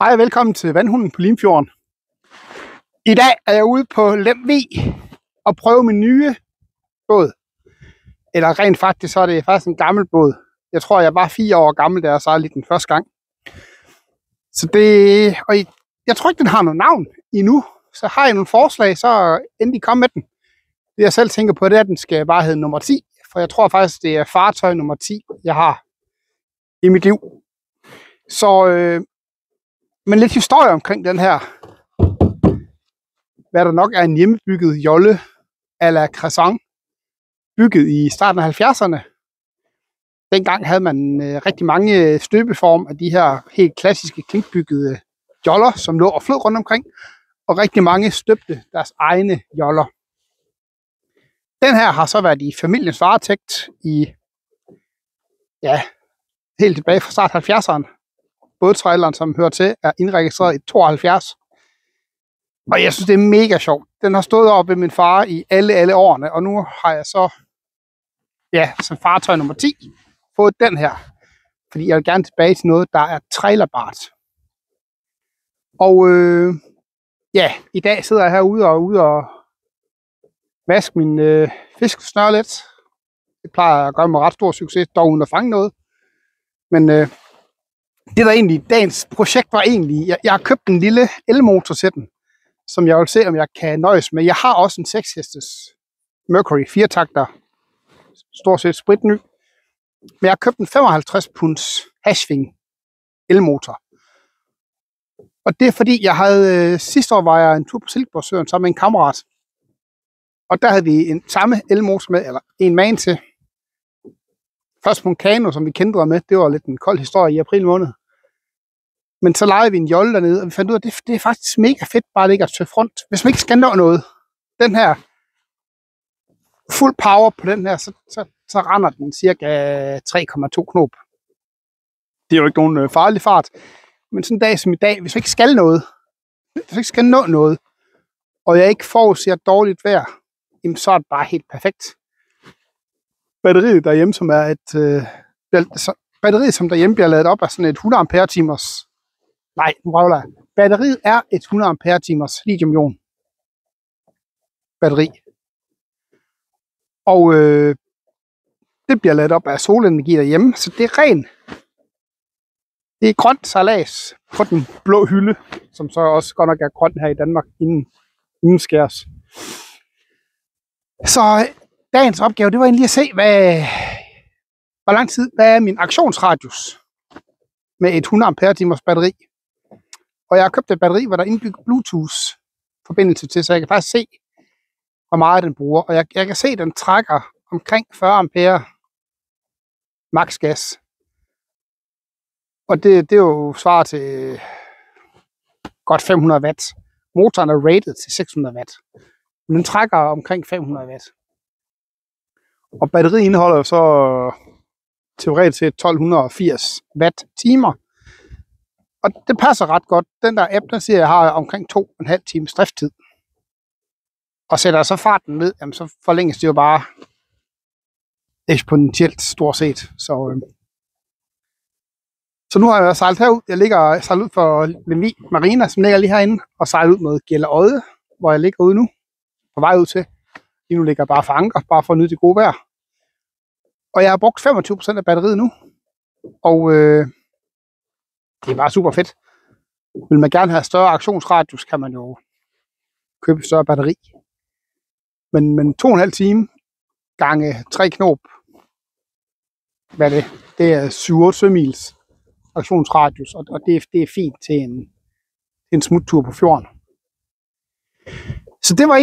Hej og velkommen til Vandhunden på Limfjorden. I dag er jeg ude på Lemvig og prøve min nye båd. Eller rent faktisk, så er det faktisk en gammel båd. Jeg tror, jeg var 4 år gammel, da jeg sejlede den første gang. Og jeg tror ikke, den har noget navn endnu. Så har jeg nogle forslag, så endelig kom med den. Det jeg selv tænker på, det er, at den skal bare hedde nummer 10. For jeg tror faktisk, det er fartøj nummer 10, jeg har i mit liv. Men lidt historie omkring den her. Hvad der nok er en hjemmebygget jolle a la Crescent, bygget i starten af 70'erne. Dengang havde man rigtig mange støbeform af de her helt klassiske klinkbyggede joller, som lå og flød rundt omkring, og rigtig mange støbte deres egne joller. Den her har så været i familiens varetægt i, helt tilbage fra start 70'erne. Bådtraileren, som hører til, er indregistreret i 72. Og jeg synes, det er mega sjovt. Den har stået oppe ved min far i alle årene, og nu har jeg så, som fartøj nummer 10, fået den her. Fordi jeg vil gerne tilbage til noget, der er trailerbart. Og i dag sidder jeg herude og vaske min fiskesnøre lidt. Det plejer at gøre med ret stor succes, dog uden at fange noget. Men det der egentlig, dagens projekt var egentlig, jeg har købt en lille elmotor til den, som jeg vil se, om jeg kan nøjes med. Jeg har også en 6 hestes Mercury 4-takter, stort set spritny. Men jeg har købt en 55 punds Hashwing elmotor. Og det er fordi, sidste år var jeg en tur på Silkeborgsøen sammen med en kammerat. Og der havde vi en samme elmotor med, eller en man til. Først på en kano, som vi kendte med. Det var lidt en kold historie i april måned. Men så legede vi en jolle dernede, og vi fandt ud af, at det er faktisk mega fedt, bare at ligge og tøffe rundt. Hvis man ikke skal nå noget, den her fuld power på den her, så render den cirka 3,2 knop. Det er jo ikke nogen farlig fart. Men sådan en dag som i dag, hvis man ikke skal noget, hvis man ikke skal nå noget, og jeg ikke forudser dårligt vejr, jamen så er det bare helt perfekt. Batteriet derhjemme, som er batteriet, som derhjemme bliver ladet op af sådan et 100 ampere timers. Nej, nu røvler jeg. Batteriet er et 100 ampere timers lithium-ion batteri. Og det bliver ladet op af solenergi derhjemme, så det er ren. Det er grønt sejlads på den blå hylde, som så også godt nok er grønt her i Danmark inden skærs. Så dagens opgave, det var egentlig at se, hvor lang tid, hvad er min aktionsradius med et 100 ampere timers batteri. Og jeg har købt et batteri, hvor der er indbygget Bluetooth forbindelse til, så jeg kan faktisk se, hvor meget den bruger. Og jeg kan se, at den trækker omkring 40 ampere max gas. Og det er jo svar til godt 500 watt. Motoren er rated til 600 watt. Men den trækker omkring 500 watt. Og batteriet indeholder så teoretisk set 1280 watt-timer. Og det passer ret godt. Den der app, der siger, jeg har omkring 2,5 times drifttid. Og sætter jeg så farten ned, jamen så forlænges det jo bare eksponentielt stort set. Så nu har jeg sejlet herud. Jeg ligger sejlet ud for Lemvig Marina, som ligger lige herinde, og sejlet ud mod Gjellerodde, hvor jeg ligger ude nu. På vej ud til. Lige nu ligger jeg bare for anker, bare for at nyde det gode vejr. Og jeg har brugt 25% af batteriet nu. Og det er bare super fedt. Vil man gerne have større aktionsradius, kan man jo købe et større batteri. Men 2,5 time gange 3 knop. Hvad er det? Det er 7-8 sømils aktionsradius, og det er fint til en smuttur på fjorden. Så det var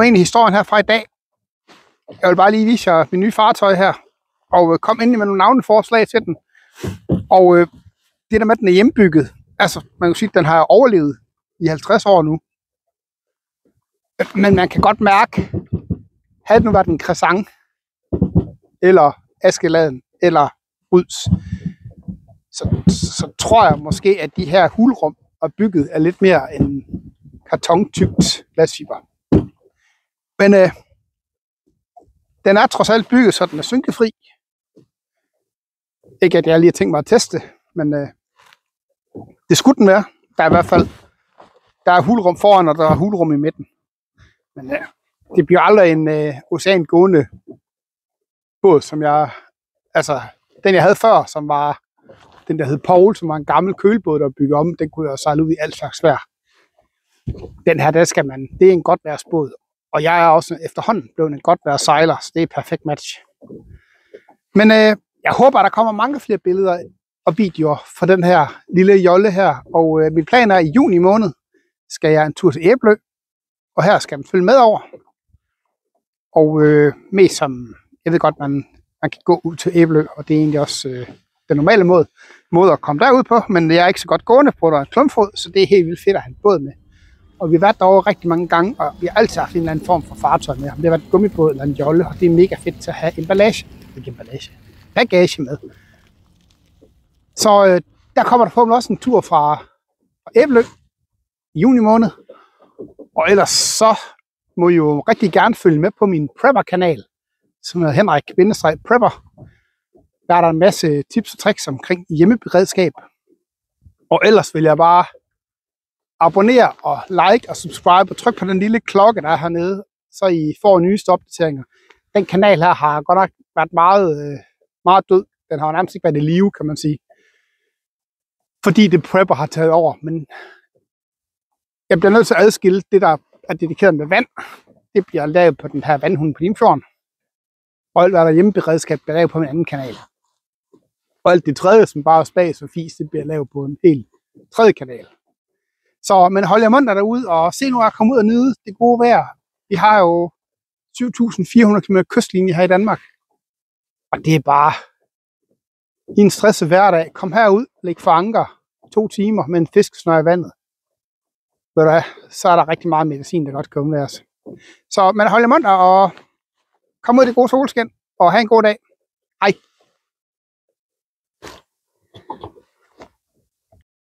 egentlig historien her fra i dag. Jeg vil bare lige vise jer min nye fartøj her, og kom endelig med nogle navneforslag til den. Og det der med, at den er hjembygget, altså man kan sige, at den har overlevet i 50 år nu. Men man kan godt mærke, havde det nu været en Crescent, eller Askeladen, eller Ryds, så tror jeg måske, at de her hulrum er bygget af lidt mere end kartontykt glasfiber. Men den er trods alt bygget, så den er synkefri. Ikke at jeg lige har tænkt mig at teste, men Det skulle den være. Der er i hvert fald der er hulrum foran, og der er hulrum i midten. Men det bliver aldrig en oceangående båd, som den jeg havde før, som var den der hed Paul, som var en gammel kølebåd, der bygget om. Den kunne jeg sejle ud i alt slags vejr. Den her, det er en godt værsbåd. Og jeg er også efterhånden blevet en godt værs sejler, så det er et perfekt match. Men jeg håber, at der kommer mange flere billeder og videoer for den her lille jolle her. Og min plan er, at i juni måned skal jeg en tur til Æbelø. Og her skal man følge med over. Og mest som, jeg ved godt, man kan gå ud til Æbelø, og det er egentlig også den normale måde at komme derud på. Men jeg er ikke så godt gående på, der er en klumpfod, så det er helt vildt fedt at have en båd med. Og vi har været derovre rigtig mange gange, og vi har altid haft en eller anden form for fartøj med. Om det har været en gummibåd eller en jolle, og det er mega fedt til at have bagage med. Så der kommer der forhåbentlig også en tur fra Æbelø i juni måned. Og ellers så må I jo rigtig gerne følge med på min Prepper-kanal, som hedder Henrik-Prepper. Der er der en masse tips og tricks omkring hjemmeberedskab. Og ellers vil jeg bare abonnere og like og subscribe og tryk på den lille klokke, der er hernede, så I får nyeste opdateringer. Den kanal her har godt nok været meget død. Den har nærmest ikke været i live, kan man sige. Fordi det Prepper har taget over. Men jeg bliver nødt til at adskille det, der er dedikeret med vand. Det bliver lavet på den her vandhund på Limfjorden. Og alt, hvad der er hjemmeberedskab, bliver lavet på en anden kanal. Og alt det tredje, som bare er spas og fis, det bliver lavet på en helt tredje kanal. Så, men hold jer munter derude, og se nu at komme ud og nyde det gode vejr. Vi har jo 7.400 km kystlinje her i Danmark. Og det er bare i en stresset hverdag. Kom herud, læg for anker 2 timer med en fiskesnør i vandet. Ved du hvad, så er der rigtig meget medicin, der godt kan undværes. Så men hold jer munter og kom ud i det gode solskin, og have en god dag. Hej.